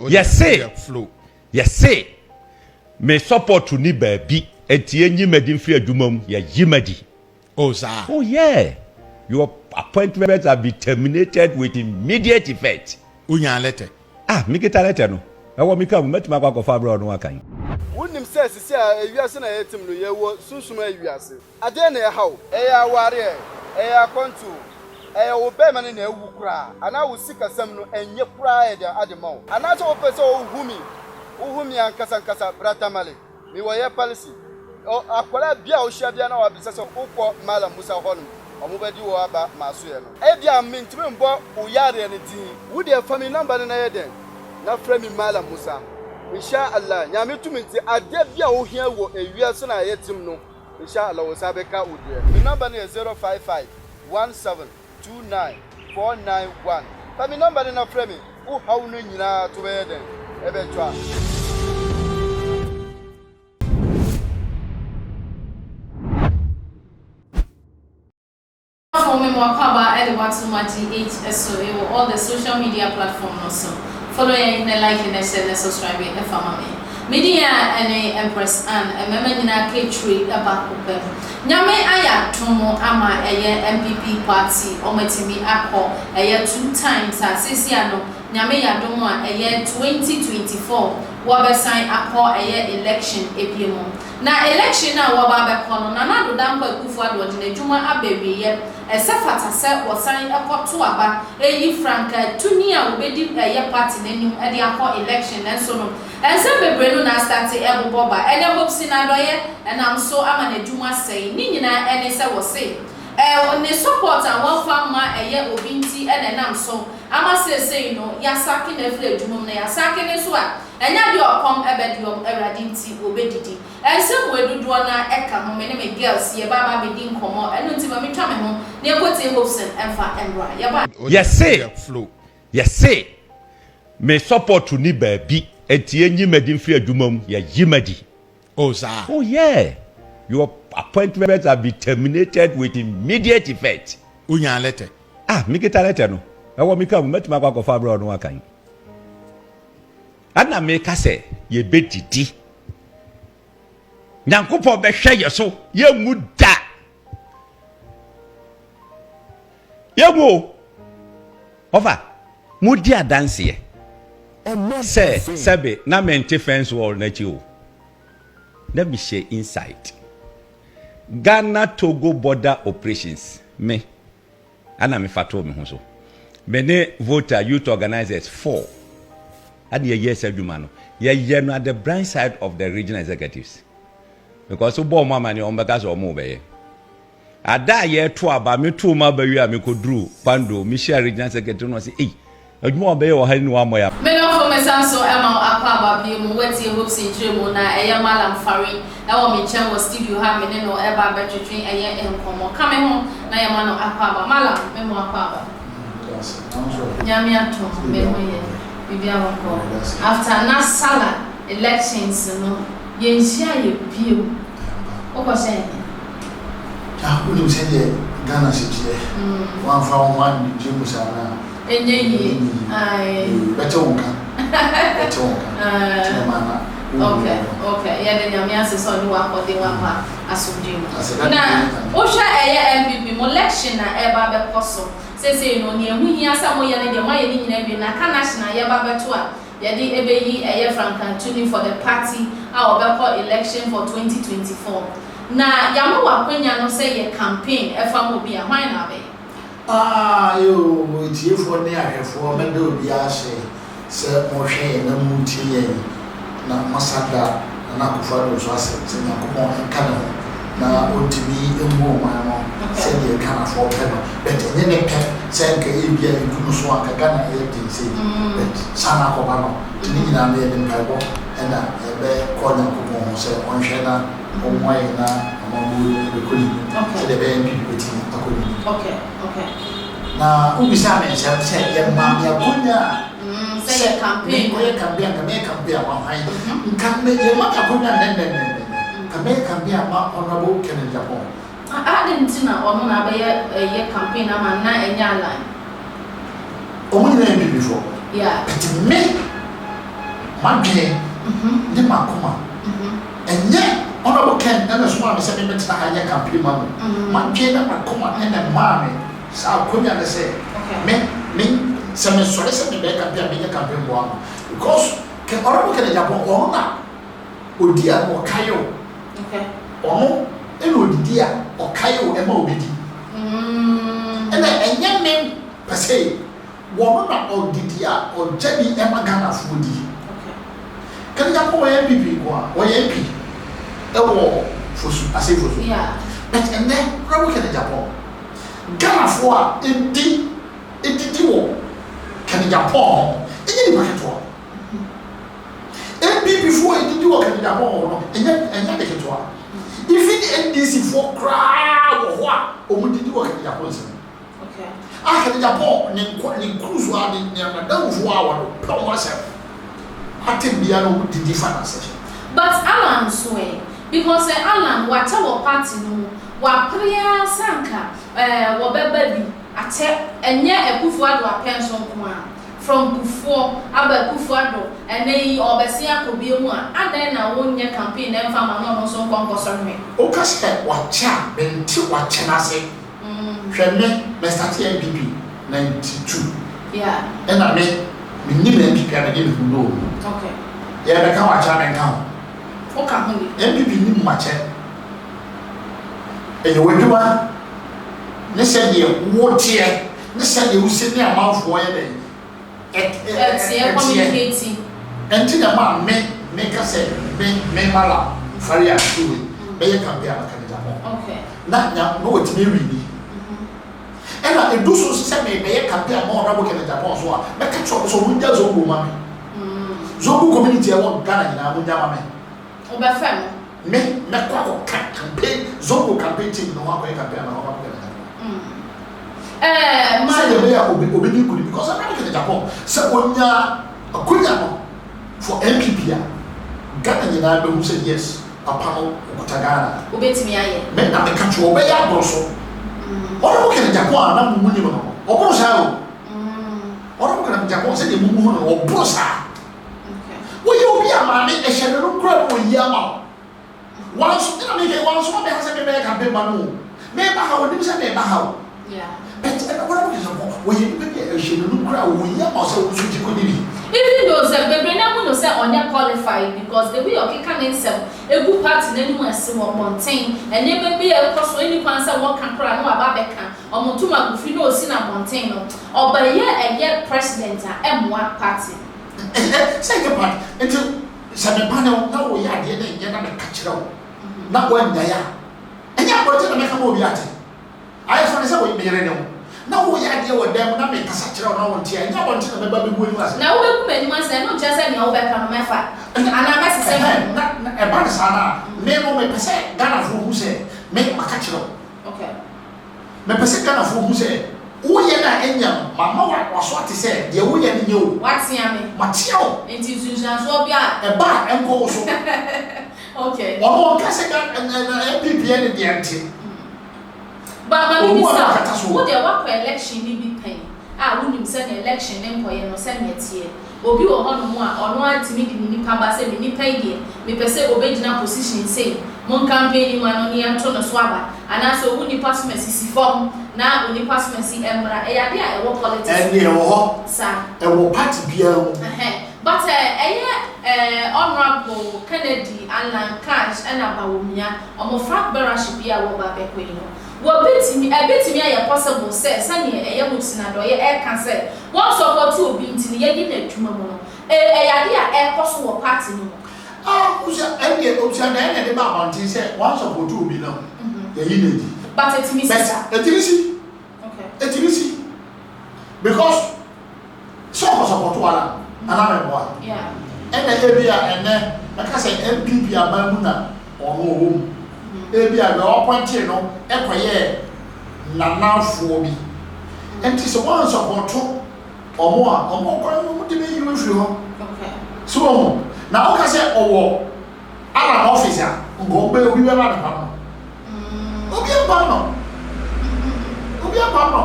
Yes, say. Yes, say. Me support to ni baby. Eti enyi medin fi adwumam ya yimadi. Oh, sir. Oh, yeah. Your appointments have been terminated with immediate effect. Unya letter. Ah, make it a letter no. I want me come met my work of Fabro no kan. Wouldn't say you are saying I him no ye wo sunsuma wiase. Ade na how? Eya ware, eya kontu. Eya obey man na ewu kra. Ana wo sikasam no enye kra e de adema. Ana so opese o humi ankasa brata male. Mi wo ye policy. O akwara bia o hia bia na wa bisa so ukọ mala musa honum. Omubedi wo aba maso ye no. E bia mentimi mbo o yare ne din. Wo de family number na ye den. Na frame mala musa. Inshallah, nyame tuminti ade bia wo hia wo ewiase na yetim no. Inshallah wo sabeka udie. The number is 055 1729 491. Family number na frame. Wo hawo no nyina to be den. Ebe twa. All the social media platforms also. Follow and like and share and subscribe and family. Media and Empress and Memina K3 about Open. Nyame aya tomo ama MPP party ometimi akọ 2 times asesiano nyame ya domo 2024 wabesan akọ election ebiemo na election na waba bekono na nado dampo ekufu ado de adwuma abewiye esefata se wosan ekoto aba franka tuni a obedi party nanim de akọ election enso no ense bebre no na start eboboba ene hopsi na doye enam so ama na adwuma sei ni nyina ene se wo sei ne support and one farmer obinti enenam so ama say no ya saki na fle adwuma na ya saki ne so a enya de okom ebediom eradinti obedidi ensem wedudu na eka ho me ne me girls ye baba bedi nkomo eno nti ma metwa me ho na ekote hopsen emfa embra ye ba yes say yes say me support to ni baby eti enyi medin fi adwumam ya yimadi. Oh, sir. Oh, yeah. Your appointments have been terminated with immediate effect. Unya letter. Ah, make it a letter no. I want me come met my work of Fabro no kan. Ana make say ye betiti. Nyankopon be hwe ye so ye muda. Ye go. Over. Mudi adanse ye. Say, sebe na mente fence wall na chi o. Let me share insight. Ghana Togo border operations. Me. Ana me fato me ho so. Mene voter youth organizers 4. Adi ye yes adwuma no. Ye no at the branch side of the regional executives. Because so bo mama ni ombeka so mo be ye. Ada ye to aba me to ma ba wi a me kodru pando me share regional secretary no say eh adwuma obe ye o ha ni wa moya. Me no for mesanso ema akwa bi mu weti hopes intremo na eye malam fari e wo me chen wo studio ha me no eba betwetwen eye enkomo kame ho na ye ma no akwa malam me mo akwa nyame ato me ho ye bibia wako after na sala elections no ye nsia ye bio o say Ulu sende Ghana sitie. One from one jimu sana. Enye ai. Beto unka. Okay. Ya de nyame aseso ni wa kode wa pa asumjimu. Na o hwa eye MPP election na eba be koso. Sese no ni ehu hia samo ye ne de ma ye ni nyina bi na ka national ye ba beto a ye de ebeyi eye frankan tuni for the party a obekọ election for 2024. Na yamu wakwenya no say ye campaign efa mo bia hwan na be yo tiefo ne ahefo me do bia se mo hwe na mu tie na masada na kufa do so ase na ko kan na otimi emu ma no se de kana fo pe no but nye ne pe se nke e bia ndu so aka kana e din se but sana ko ba no ni na me de mpaibo na ebe ko na ko mo se on hwe na omwai na amamu ekoli se de be mpi beti akoli okay na ubisa me se ye ma ya kunya say ye campaign wa hai kan me ye ma kunya nen kan me campaign ma honorable Kennedy Agyapong didn't know na be ye campaign ama na enya line omo ni na before yeah but me madwe ne makoma enye honorable Ken na so ma me se me betena ha nya campaign ma mo madwe na makoma na ma me sa akonya ne se me se me sore se me be campaign me nya campaign bo am because ke honorable Ken Agyapong ono na odi a no kayo ono ene odidi a okayo e ma obidi ene enye me pese wono na odidi a ojani e ma Ghana fudi Ken Agyapong wa MPP kwa wa MP ewo fosu ase fosu but ene honorable Ken Agyapong Ghana fo a edi wo Ken Agyapong enye ni paketo MPP fo edi wo Ken Agyapong no enye de keto even the NDC for crowd or what omudidi wo Ken Agyapong se Ken Agyapong ni cruise wa ni madam fo a wo no pa se atem bia no didi finance but Alan Swe because Alan wata wo party no wa prayer sanka wo beba bi ate enye Akufuado apenso nko from Kufuor aba Akufuado ene obesi akobi mu a adan na wonye campaign na mfa ma no so nkonko sorme o ka se wa cha benti wa chena se hweme me start MPP 92 and I me ni MPP na dey no ya be ka wa cha na nka o ka ho MPP ni ma che e yo weduma ne se de wo tie ne se de usi ni amanfo ye dey communicating enti na ma me ka se me mala fari a tuwe me ye campaign na Ken Agyapong na no wetime wi ni ena edu so se me ye campaign ma honorable Ken Agyapong so a me ka cho so mu dia zo go ma me zobu community e won Ghana nyina mu dia ma me o ba fam me kwa campaign zobu campaign team no ha ko campaign na honorable Ken Agyapong my obedi kudi because I'm Ken Agyapong se onya akunya no for MPP a Ghana nyina be hu say yes apano okutagana obetimi aye me na me ka cho obe ya broso ono Ken Agyapong na mu ni no obrosa ono Ken Agyapong se de mu no obrosa wo ye obi amane e hye no kura wo yi ama once ina me ke once mo be ha se me be campaign ma no me ba ha wo nim se me ba ha but what is it? We should look around. We also even though the baby na no say onya qualified because the way okay can answer a good part in any one small mountain and never be a cost any answer what can cry no about beka or mutuma go fi no sin na mountain no or by year a year president M1 party second part until some panel now we are there then na me catch round na one day and ya go to make am obi ate I just say we be ready now we are there with them na me kasa kire na won tie nya won tie na beba be bu enu ase na wo be ku mani ase no just say me wo be ka no mefa ana ma se na e ba sana me no me pese Ghana fo hu se me maka kire me pese Ghana fo hu se wo ye na enya mama wa so ate se de wo ye ni nyo watia me matia o enti sunsan so bia e ba enko so ono ka se ga MPP ni de ante but my minister what dey work for election ni bi pen we nim say the election nem koye no say metie obi wo hono mu a ono antimi di ni pa ba say me ni pen die me pese obegina position say mon campaign ma no ni anto no so aba ana so wu ni pasmen sisi form na uni pasmen si emra e ya dia e wo politics e wo ho sa e wo party bia wo but honorable Kennedy Alan Cash and Bawumia omo fact bearership bia wo ba be ko yi no wo betimi aye possible say sane eye mutina do ye e kan say won support obi ntini ye gi na adwuma mu no ya dia e koso wo party no uja ende option na de ba mountain say won support obi no ye yi na di but etimisi okay because so support wala ana me boa ene ebia ene aka say MPP abamu na ono wo ebia be appointed no ekoye nanafo bi enti so one support omo kwa no de be you free ho so na o ka say owo ala officer ngo be obi be ba na pa no obi ba no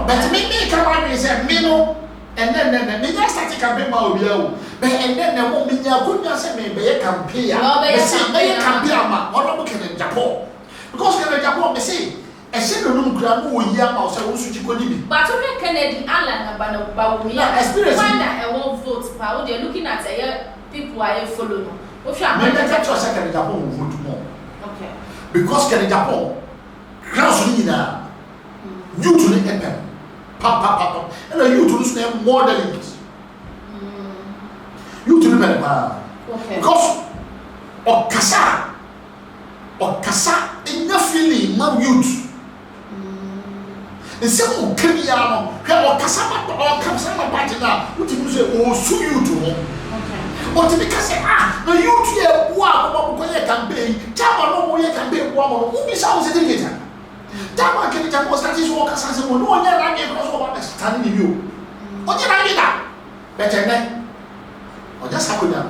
but me ka ba say me no and then me just start campaign ma obi awo but and then mo me nya go nya say me be campaign ya me say campaign ma ono mo ken Japan because ken Japan me say e se no num kura no yi ama o say wo su chiko ni bi but we Kennedy Alan na Bawumia experience when I won't vote pa we looking at people are follow no o fi am me dey try say ken Japan will vote more okay because ken Japan class ni na you to the epen papa and you to lose more than it you to the okay because okasa enough feeling man youth and some who came here no hwe okasa ma party na what you say o su youth no okay but because no youth here wa ko ye campaign chama no mo ye campaign wa mo who be say say later Tama kini japo stati so okasa se mo no onya na ge cross over stand ni bi o onya na ge da betene onya sakonya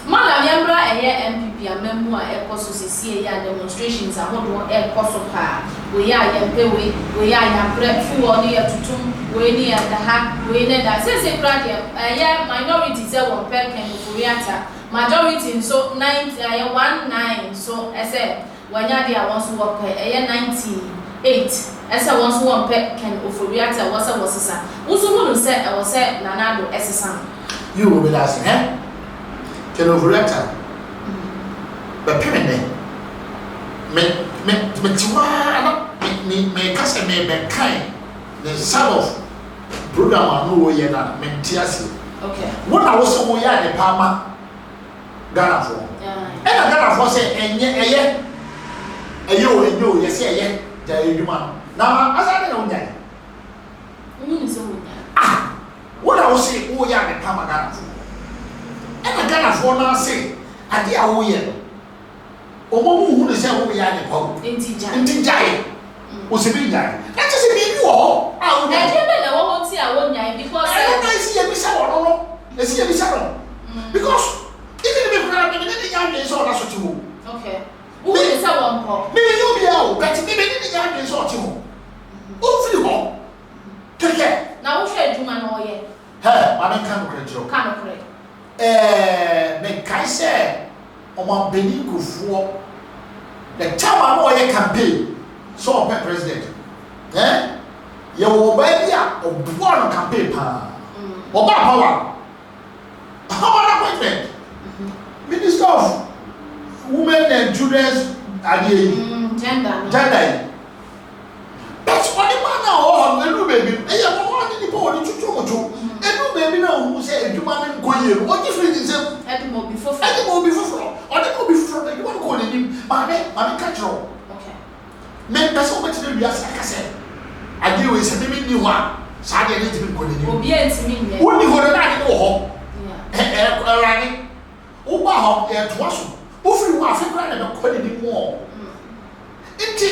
Mala yambra MPP amemu a ekoso sisi ya demonstrations ahodo ekoso pa we ya yempe we ya yambra fu oni ya tutum we ni ya daha we ne da se brad ya minority se won perken furiata majority so 19 so ese wanya dia won so work 98 ese won so won perken furiata wasa usumu no se e wose nanado esesa you will be last can overreactor but pimene me tiwa me kase me be kai the sort of program no wo ye na me tiase okay what I was so ya de pama Ghana for Ghana for say eye o yes eye ja eduma na asa na unya ni so unya what I was say wo ya de pama Ghana for Ghana for na say ade a wo ye omo mu hu ne say wo ya de pawo ntijai o se bi jai na je se bi wo a wo na je be na wo ti a wo nyai because I don't see you say wo no e see you say no because even if we are the young days or that's what you okay who is say one po me you be out but me the young days or you o free ho keke na wo hwe adwuma na oye ma me kan ko kredro me kai say o ma beni kufuo the time am o ye campaign so o president ye wo ba bia o do on campaign pa o ba power how appointment Minister of Women and Children's gender. That's what the man now and baby. And you want any power to chuchu. And baby now who say you man go here. What difference is it? Any more before. Or they go before you want to call him. Mami catch you. Okay. Men person what to be as like I said. I do is a new one. Saturday need to be calling you. Obi entimi nye. Woni go na ni wo. Yeah. Rani. Uba ho e toaso ofiri wo afekra na ko ni mo nti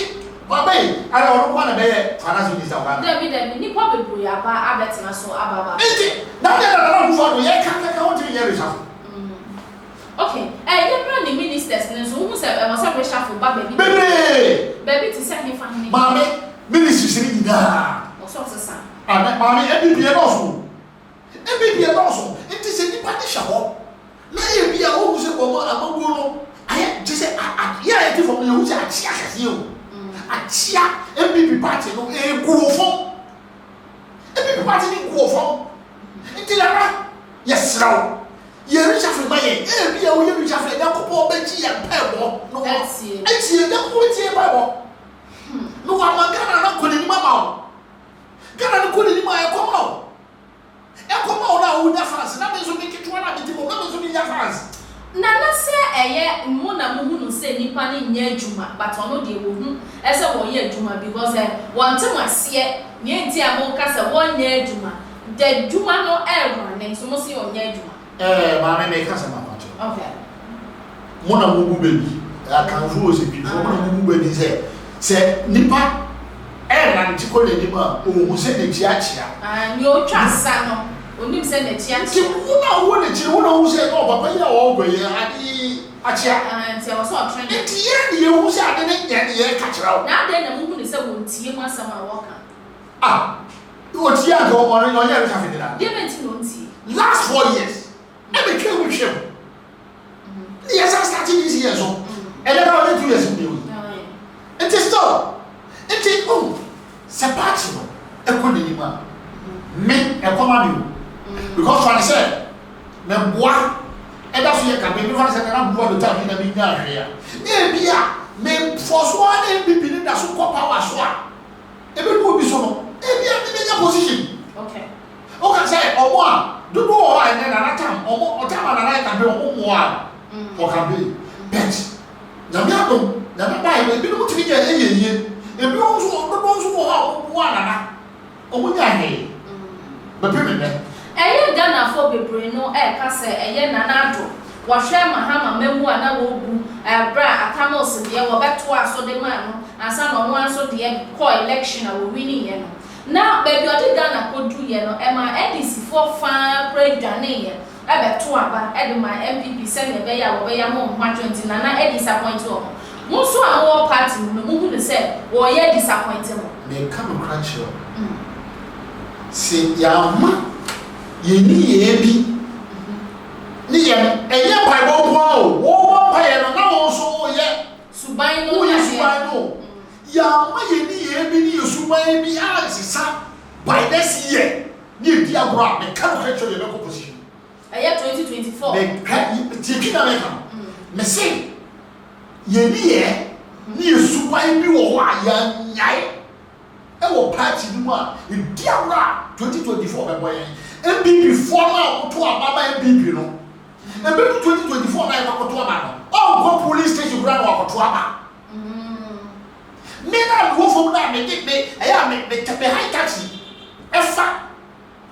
babai ara ono kwa na be finance minister wa David ni kwa bebu ya ba abetina so ababa nti na na mfo do ye ka ho ti ye resha okay yebra ni ministers ne so hu se e was resha fo ba baby ti se he fa ni mame ministers ni da o so sesa mame EBB e no so nti se ni pa ni sha ho na ye bia wo hu se ko mo amago no aye je se ya e from you se achia kase o achia MPP party no e kurofo MPP party ni kurofo nti la yes raw ye richa fre ma ye e bia wo ye richa fre na ko po be ji ya pebo no etie na ko tie pebo no wa magana na ko ni mama o gana ni ko ni ma e ko ma na unya fans na bezo mikitwa na bitimo na bezo nya fans na se eye mu na mu hu no se nipa ne nya adwuma but ono de wo hu ese wo ye adwuma because want to ase ne enti amo ka se wo nya adwuma de adwuma no run so mo se wo nya adwuma ma me ka se ma kwacho okay mo na mu bu baby kan fu o se bi mo na mu bu baby se nipa run ti ko le nipa o mu se ne chia ni o twa sa no onim se na chia ti una wo ne chi una wo se no papa ya wo gwe ya adi achia nti wo so trend nti ye ne ye wo se ade ne nya ne ye ka kira wo na ade na mu hu ne se wo ntie mu asama wo ka What year go on your year have it? Last 4 years. I became with him. Yes, I started this year so. And then I went 2 years with you. It is so. It is separate. I couldn't even. Me, I command you. Because I said, me boy, and that's why I can be different and I'm going to tell you the big here. Maybe me force one and be in the super power swap. Every will be so. Maybe I'm in your position. Okay. Okay, say, or one, do more and then another time, or time and I can do more. Or can be. Bet. Namiato, Namabai, be able to get a year. If you also have one, or we are here. But women, Eye Ghana for bebre no ka se eye nanado wo hwe mahama memu ana wo bu bra atamos de wo beto aso de man no ansa no one so de ko election a wo winning ye no na baby odi Ghana ko du ye no e ma NDC for fan president ye e beto aba e de ma MPP se ne be ya wo be ya mo 20 na e disappoint wo mo so a wo party no mo hu se wo ye disappoint mo me come crunch you. See yama yeni yebi ni ye eye Bible wo wo pa ye no na wo so ye suban no ya suban no yama yeni yebi ni suban bi a sisa by this year ni di agora me come crunch you the position eye 2024 me ti na me come me say yeni ye ni suban bi wo wa ya nyai ewo party ni mu a idiawra 2024 be boy MPP for now to ababa MPP no ebe 2024 na e ko to aba no o go police station grant wa ko to aba me na go from na me dey me aya me tepe high taxi efa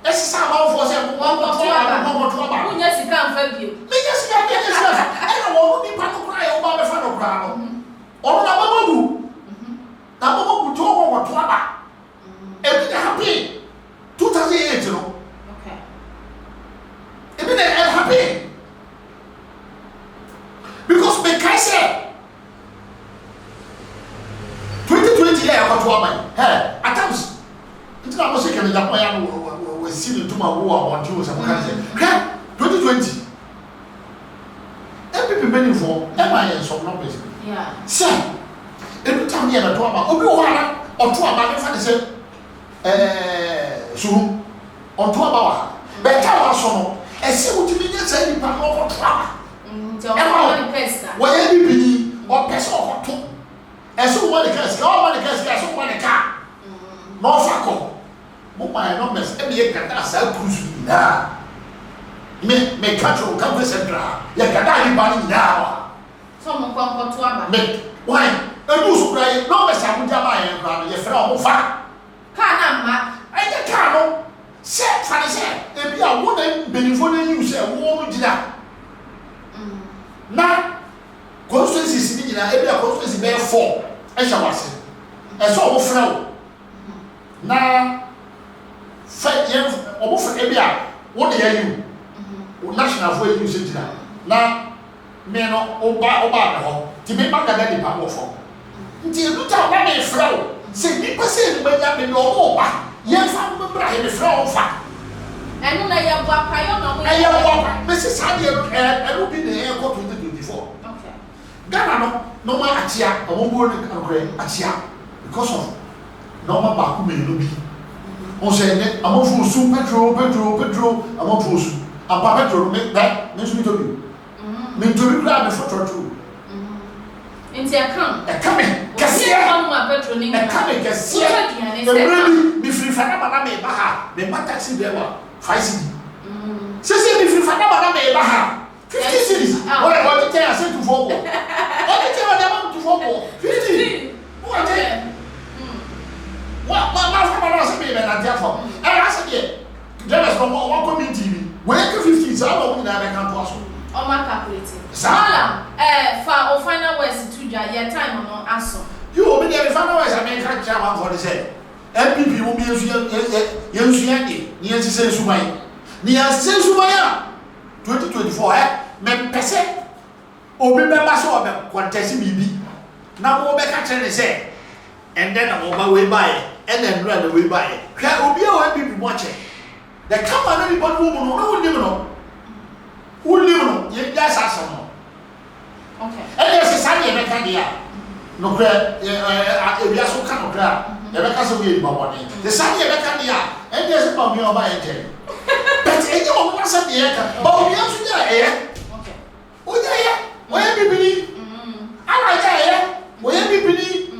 esisa ma for say mo ko to aba unya sika mfa bio me just get e na wo ni pa to kra e o ba be fa no kra no o na baba bu na baba bu to wo to aba e be happy 2008 no okay e be happy because me kai say 2020 ya ko to aba hey at times it's not say can Japan ya we see the tuma wo on you say can say 2020 MPP been for MIN some numbers yeah say every time you to aba obi wo ara o to aba me fa say suru on to aba wa better wa so no e se wo timi nya say ni pa no ko to aba nti o ko pesa wo ye bi bi o pesa o to e so wo le kesi o wo le kesi e so wo le ka no fa ko mo ma no mes e be kata sa cruise na me catch o ka central ya kada ni ba ni na wa so mo ko to aba me why e du so krai no mes abuja ma ye kra no ye fra o fa kana ma eye ka no se fani se e bi a wo na benifo na yu se wo mo gina na constituency ni gina e bi a constituency be 4 e sha wase e so wo fra wo na fa ye o bo fra e bi a wo de ya yu o national fo yu se gina na me no o ba na ho ti me ba ga de pa wo fo nti e du ta na me fra wo se ni pese ni banya me no mo ba ye fa mo bra he me fra o fa enu na ya bua pa yo no mo ya bua me se sa de e bi ne e ko 2024 okay Ghana no ma atia o mo ni akure atia because of no ma ba ku me no bi on se ne amofu su petrol amofu su apa petrol me da me su mi to bi me to bi kra me for true nti akam me kasiya on ma petrol ni me kasiya e really mi free fa na ba me ba ha me ma taxi driver 5 cedi se mi free fa na ba me ba ha 50 cedis what you tell say to for what you tell them to for 50 what ma fa na say me na dia for e ra say there drivers from one community we take 50 so how we na be kan to aso o ma calculate sala fa o final words to ja your time no aso you obi dey final words America chairman for the say MPP wo bi yensu ya de ni yensu suban ni yensu suban ya 2024 me pese obi be ba so obe contest bibi na mo be ka kire say and then mo ba we buy and then run away by it. Can be a be watching. The come on anybody woman, no live who live you just ask some. Okay. And there's a Sunday in a candia. No prayer, we are so kind of prayer. The records of you, Bawumia. The Sunday in a candia, and there's a Bawumia by a day. But anyone wants a year, Bawumia to the air. Okay. Oh, yeah, where be believe? I like that, where be believe?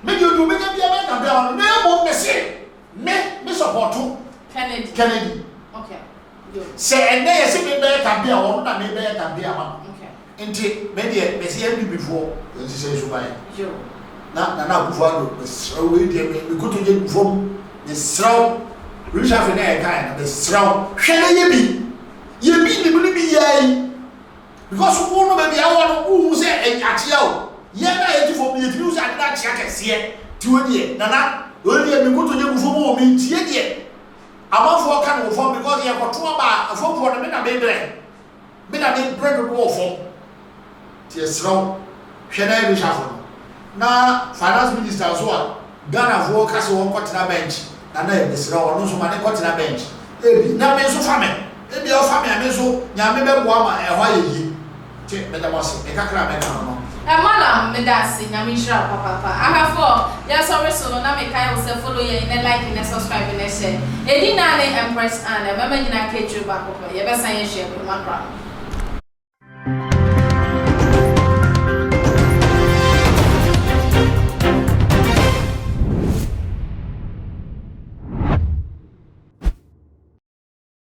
Maybe you do make a American down, no more message. Me support too. Kennedy. Okay. Good. Say, and there is a bit can be a woman that may can be a man. Okay. Indeed, maybe a message before, as you say, so by. Sure. Now, before we go to get from the straw, we shall have a kind of the straw. Shall you be? You mean the money be yay? Because one of the hour who say a catio. Yet, for me, to use that check as yet. 2 years. Nana, earlier we go to get from me, yet. I want for a kind of form because you have got 2 about a form for the men of baby. Men have been bread of war form. Tis strong. Shall I be shuffled? Now, finance minister as well. Ghana for Castle on Cotton bench. And then this row, no so many Cotton bench. Now, men so famine. Maybe your family, I mean, so, Yammy Wama, and why ye? Check Metamos, a cacra. Madam, Medasi, Namisha, Papa. I have 4. Yes, sorry, so now make I also follow you in a like and a subscribe and a share. Edina Empress and a woman in a cage back over. You best say share with my crown.